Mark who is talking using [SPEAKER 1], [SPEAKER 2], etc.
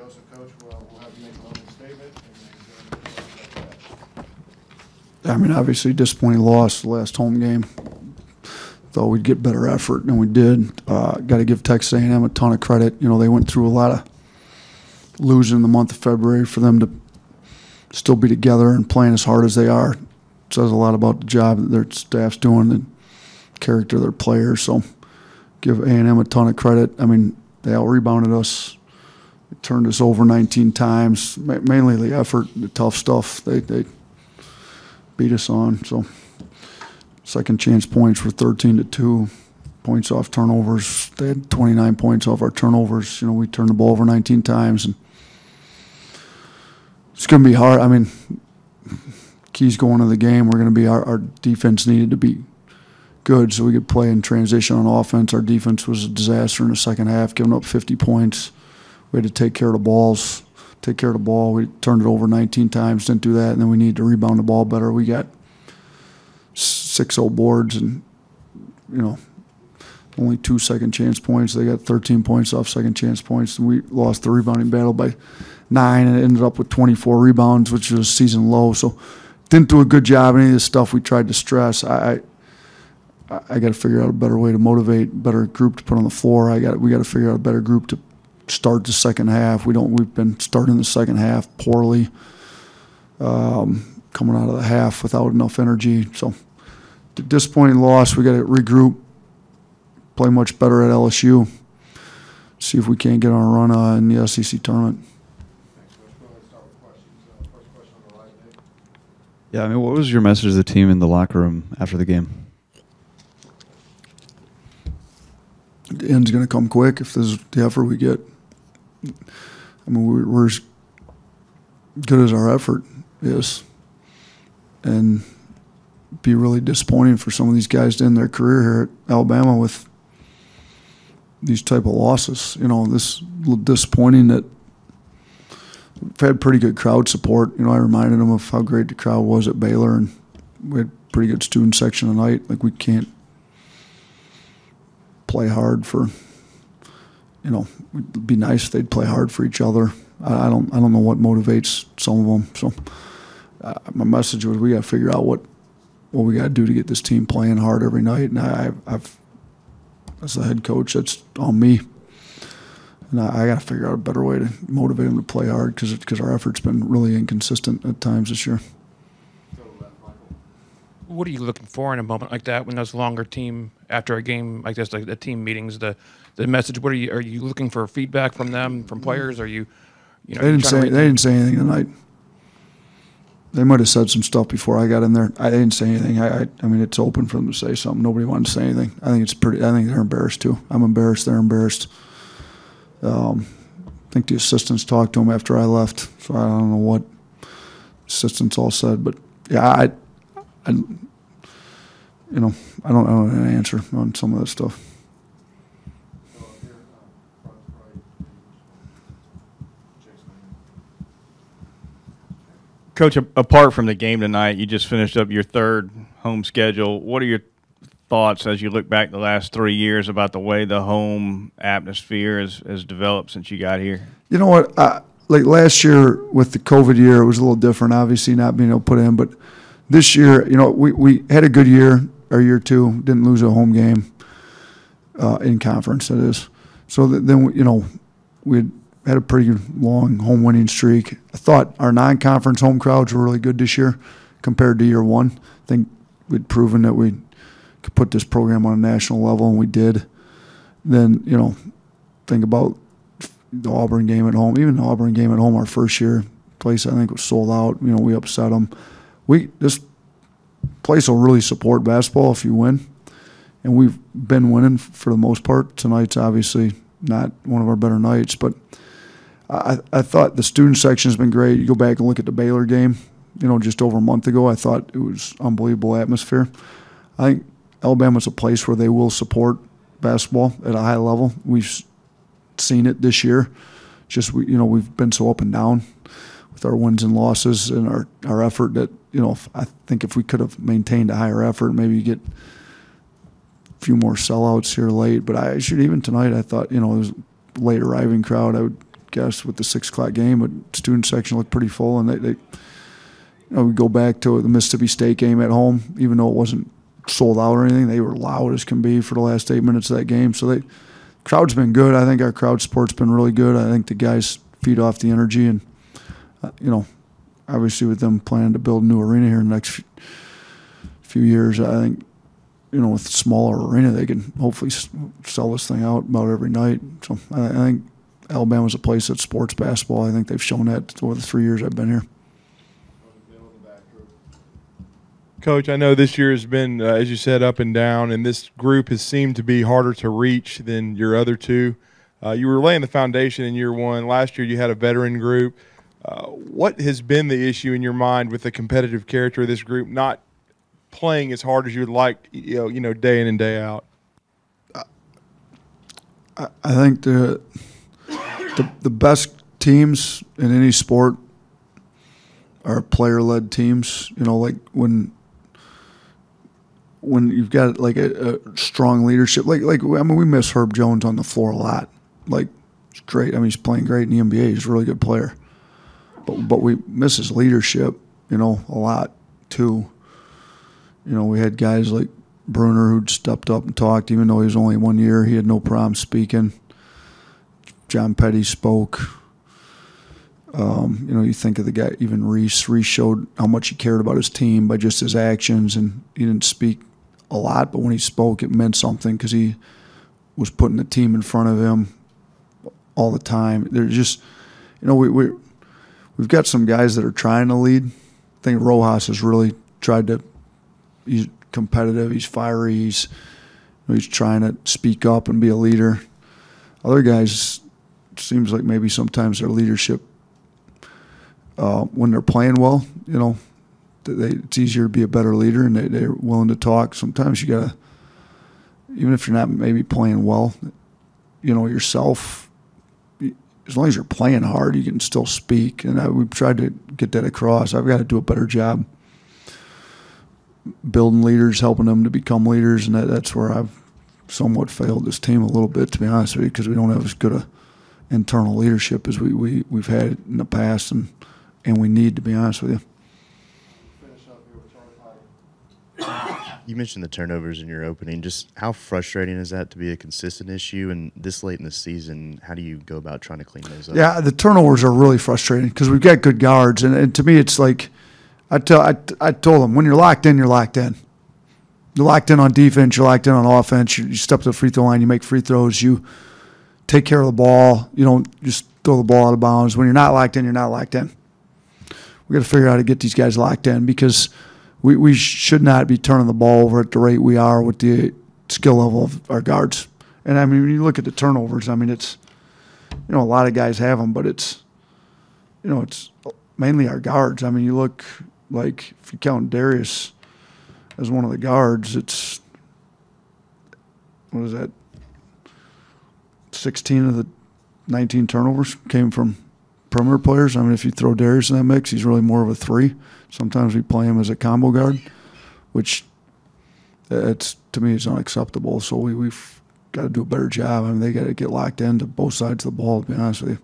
[SPEAKER 1] Joseph, Coach. We'll have you make a opening statement.
[SPEAKER 2] I mean, obviously disappointing loss the last home game. Thought we'd get better effort than we did. Got to give Texas A&M a ton of credit. You know, they went through a lot of losing in the month of February. For them to still be together and playing as hard as they are says a lot about the job that their staff's doing, the character of their players. So give A&M a ton of credit. I mean, they out-rebounded us. They turned us over 19 times, mainly the effort, the tough stuff they beat us on. So second chance points were 13-2, points off turnovers. They had 29 points off our turnovers. You know, we turned the ball over 19 times. And it's going to be hard. I mean, keys going to the game, we're going to be our defense needed to be good so we could play in transition on offense. Our defense was a disaster in the second half, giving up 50 points. We had to take care of the balls, take care of the ball. We turned it over 19 times, didn't do that, and then we need to rebound the ball better. We got 6-0 boards and, you know, only 2 second chance points. They got 13 points off second chance points, and we lost the rebounding battle by 9 and it ended up with 24 rebounds, which was a season low. So didn't do a good job. Any of this stuff we tried to stress. I got to figure out a better way to motivate, better group to put on the floor. We got to figure out a better group to start the second half. We've been starting the second half poorly, coming out of the half without enough energy. So disappointing loss. We got to regroup, play much better at LSU, see if we can't get on a run in the SEC tournament.
[SPEAKER 1] Thanks, Coach. Go ahead and start with questions. First question on the line, Dave.
[SPEAKER 3] Yeah, I mean, what was your message to the team in the locker room after the game?
[SPEAKER 2] The end's going to come quick if this is the effort we get. I mean, we're as good as our effort is. And be really disappointing for some of these guys to end their career here at Alabama with these type of losses. You know, this is a little disappointing that we've had pretty good crowd support. You know, I reminded them of how great the crowd was at Baylor, and we had a pretty good student section tonight. Like, we can't play hard for, you know, it'd be nice if they'd play hard for each other. I don't know what motivates some of them. So my message was we got to figure out what we got to do to get this team playing hard every night. And I've as the head coach, that's on me. And I got to figure out a better way to motivate them to play hard because our effort's been really inconsistent at times this year.
[SPEAKER 4] What are you looking for in a moment like that when those longer team after a game like this, like the team meetings, the message? What are you looking for feedback from them, from players? Are you know?
[SPEAKER 2] They didn't say anything tonight. They might have said some stuff before I got in there. I didn't say anything. I mean, it's open for them to say something. Nobody wanted to say anything. I think they're embarrassed too. I'm embarrassed. They're embarrassed. I think the assistants talked to them after I left, so I don't know what assistants all said, but yeah, you know, I don't have an answer on some of that stuff.
[SPEAKER 5] Coach, apart from the game tonight, you just finished up your third home schedule. What are your thoughts as you look back the last 3 years about the way the home atmosphere has developed since you got here? You know what?
[SPEAKER 2] Like last year with the COVID year, it was a little different, obviously, not being able to put in. But this year, you know, we had a good year, our year two, didn't lose a home game in conference, that is. So then, you know, we had a pretty long home winning streak. I thought our non-conference home crowds were really good this year compared to year one. I think we'd proven that we could put this program on a national level, and we did. Then, you know, think about the Auburn game at home. Even the Auburn game at home, our first year, place I think was sold out. You know, we upset them. This place will really support basketball if you win, and we've been winning for the most part. Tonight's obviously not one of our better nights, but I thought the student section has been great. You go back and look at the Baylor game, you know, just over a month ago. I thought it was unbelievable atmosphere. I think Alabama's a place where they will support basketball at a high level. We've seen it this year. Just you know, we've been so up and down with our wins and losses and our effort that, you know, I think if we could have maintained a higher effort, maybe you get a few more sellouts here late. But even tonight, I thought, you know, it was a late arriving crowd. I would guess, with the 6 o'clock game, but student section looked pretty full, and they we go back to the Mississippi State game at home, even though it wasn't sold out or anything. They were loud as can be for the last 8 minutes of that game. So crowd's been good. I think our crowd support's been really good. I think the guys feed off the energy, and obviously with them planning to build a new arena here in the next few years, I think with a smaller arena they can hopefully sell this thing out about every night. So I think Alabama's a place that supports basketball. I think they've shown that over the 3 years I've been here.
[SPEAKER 6] Coach, I know this year has been, as you said, up and down, and this group has seemed to be harder to reach than your other two. You were laying the foundation in year one. Last year you had a veteran group. What has been the issue in your mind with the competitive character of this group not playing as hard as you would like, day in and day out?
[SPEAKER 2] I think the best teams in any sport are player-led teams. Like when you've got like a strong leadership, we miss Herb Jones on the floor a lot. It's great. He's playing great in the NBA. He's a really good player, but we miss his leadership, a lot too. We had guys like Bruner who'd stepped up and talked, even though he was only 1 year. He had no problem speaking. John Petty spoke. You think of the guy, even Reese. Reese showed how much he cared about his team by just his actions, and he didn't speak a lot, but when he spoke, it meant something because he was putting the team in front of him all the time. There's just, we've got some guys that are trying to lead. I think Rojas has really tried to. He's competitive. He's fiery. He's trying to speak up and be a leader. Other guys, it seems like maybe sometimes their leadership. When they're playing well, it's easier to be a better leader, and they're willing to talk. Sometimes you gotta, even if you're not maybe playing well, yourself, as long as you're playing hard, you can still speak. And we've tried to get that across. I've got to do a better job building leaders, helping them to become leaders, and that's where I've somewhat failed this team a little bit, to be honest with you, because we don't have as good a internal leadership as we've had in the past, and we need, to be honest with you.
[SPEAKER 7] You mentioned the turnovers in your opening. Just how frustrating is that to be a consistent issue? And this late in the season, how do you go about trying to clean those up?
[SPEAKER 2] Yeah, the turnovers are really frustrating because we've got good guards. And to me, it's like I told them, when you're locked in, you're locked in. You're locked in on defense. You're locked in on offense. You step to the free throw line. You make free throws. You take care of the ball. You don't just throw the ball out of bounds. When you're not locked in, you're not locked in. We got to figure out how to get these guys locked in because we should not be turning the ball over at the rate we are with the skill level of our guards. And when you look at the turnovers, it's a lot of guys have them, but it's mainly our guards. You look like, if you count Darius as one of the guards, it's, what is that? 16 of the 19 turnovers came from perimeter players. If you throw Darius in that mix, he's really more of a 3. Sometimes we play him as a combo guard, which to me is unacceptable. So we've got to do a better job. They got to get locked into both sides of the ball, to be honest with you.